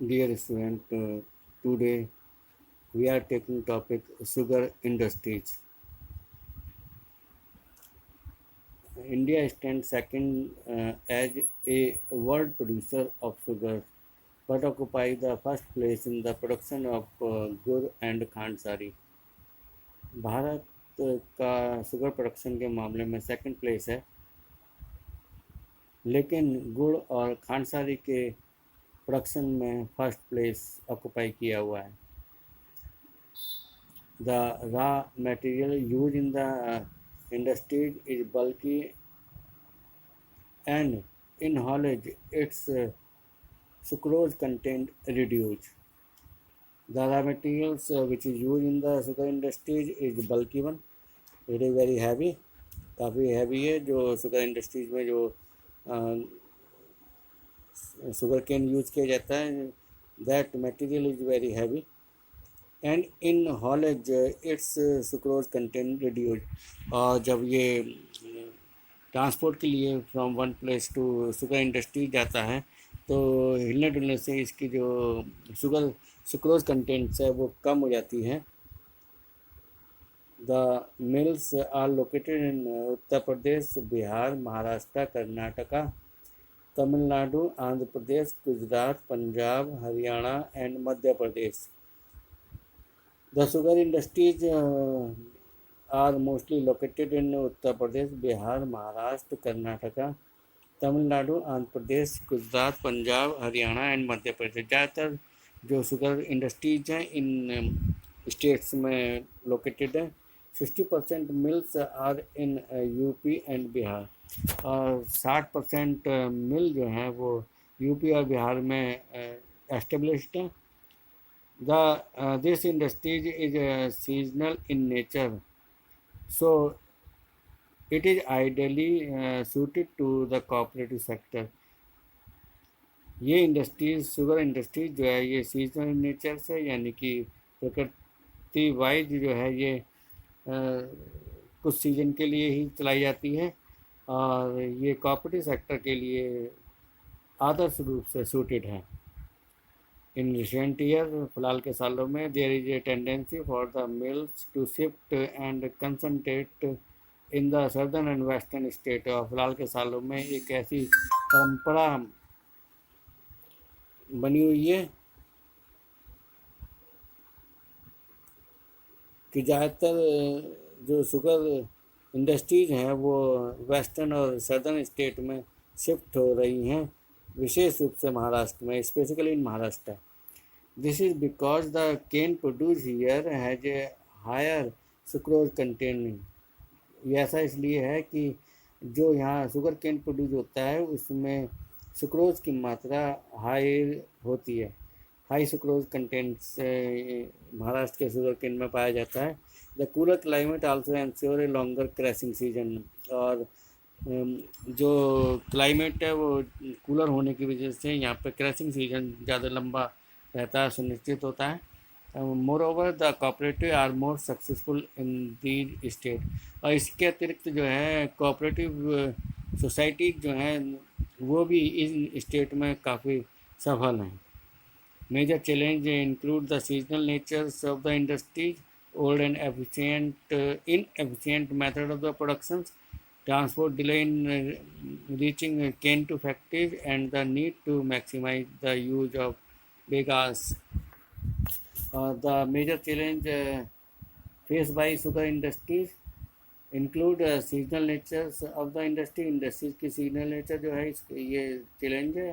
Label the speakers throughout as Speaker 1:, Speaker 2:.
Speaker 1: Dear student, today we are taking topic sugar industries. India stands second as a world producer of sugar, but occupy the first place in the production of gur and खांडसारी. भारत का sugar production के मामले में second place है, लेकिन गुड़ और खांडसारी के production में फर्स्ट प्लेस ऑक्युपाई किया हुआ है. The raw material used in the industry is bulky and in haulage its sucrose content reduced. The raw materials which is used in the sugar industry is bulky one. It is very heavy. काफ़ी heavy है जो sugar industries में जो sugar cane use किया जाता है. That material is very heavy and in haulage its sucrose content reduces. और जब ये ट्रांसपोर्ट के लिए from one place to sugar industry जाता है तो हिलने डुलने से इसकी जो शुगर सुक्रोज कंटेंट्स है वो कम हो जाती है. The mills are located in Uttar Pradesh, Bihar, Maharashtra, Karnataka, Tamil Nadu, Andhra Pradesh, Gujarat, Punjab, Haryana and Madhya Pradesh. The sugar industries are mostly located in Uttar Pradesh, Bihar, Maharashtra, Karnataka, Tamil Nadu, Andhra Pradesh, Gujarat, Punjab, Haryana and Madhya Pradesh. ज़्यादातर जो शुगर इंडस्ट्रीज हैं इन स्टेट्स में लोकेटेड है. 60% mills are in UP and Bihar, और 60% मिल जो हैं वो यूपी और बिहार में एस्टेब्लिश्ड हैं. This industry is seasonal in nature, so it is ideally suited to the cooperative sector. ये इंडस्ट्रीज शुगर इंडस्ट्रीज जो है ये सीजनल नेचर से, यानी कि प्रकृति वाइज जो है ये कुछ सीजन के लिए ही चलाई जाती है, और ये कोऑपरेटिव सेक्टर के लिए आदर्श रूप से सूटेड है. इन रिसेंट ईयर, फिलहाल के सालों में, there is a tendency for the mills to shift and concentrate in the southern and western state. और फिलहाल के सालों में एक ऐसी परंपरा बनी हुई है कि ज़्यादातर जो शुगर इंडस्ट्रीज हैं वो वेस्टर्न और सदर्न स्टेट में शिफ्ट हो रही हैं, विशेष रूप से महाराष्ट्र में, specifically in Maharashtra. This is because the cane produced here has a higher sucrose content. ये ऐसा इसलिए है कि जो यहाँ शुगर केन प्रोड्यूस होता है उसमें सुक्रोज की मात्रा हाई होती है. हाई सुक्रोज कंटेंट महाराष्ट्र के शुगर केन में पाया जाता है. The cooler climate also ensure a longer crashing season. और जो क्लाइमेट है वो कूलर होने की वजह से यहाँ पे क्रैशिंग सीजन ज़्यादा लंबा रहता है, सुनिश्चित होता है. Moreover the cooperative are more successful in these state. और इसके अतिरिक्त जो है कोऑपरेटिव सोसाइटी जो हैं वो भी इन स्टेट में काफ़ी सफल हैं. Major challenge include the seasonal natures of the industries, old and inefficient method of the productions, transport delay in reaching cane to factories, and the need to maximize the use of bagasse. The major challenge faced by sugar industries include seasonal natures of the industry. Industries की seasonal nature जो है ये challenge है.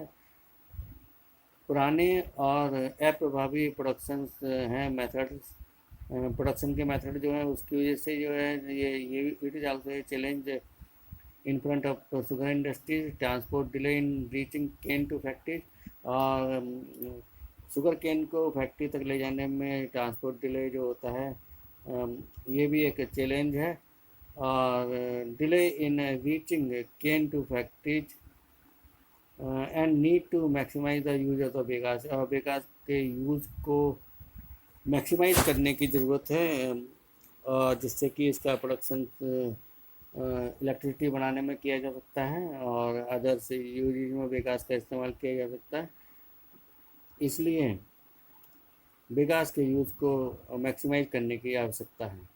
Speaker 1: पुराने और अप्रभावी productions हैं methods, production के मेथड जो है उसकी वजह से जो है ये it is also a challenge in front of sugar industries. Transport delay in reaching cane to factory. और शुगर केन को फैक्ट्री तक ले जाने में ट्रांसपोर्ट डिले जो होता है ये भी एक चैलेंज है. और delay in reaching cane to factories and need to maximise the use of the bagasse. और बेगास के यूज़ को मैक्सिमाइज करने की ज़रूरत है, और जिससे कि इसका प्रोडक्शन इलेक्ट्रिसिटी बनाने में किया जा सकता है और अदर्स यूज में बेगास का इस्तेमाल किया जा सकता है. इसलिए विकास के यूज़ को मैक्सिमाइज करने की आवश्यकता है।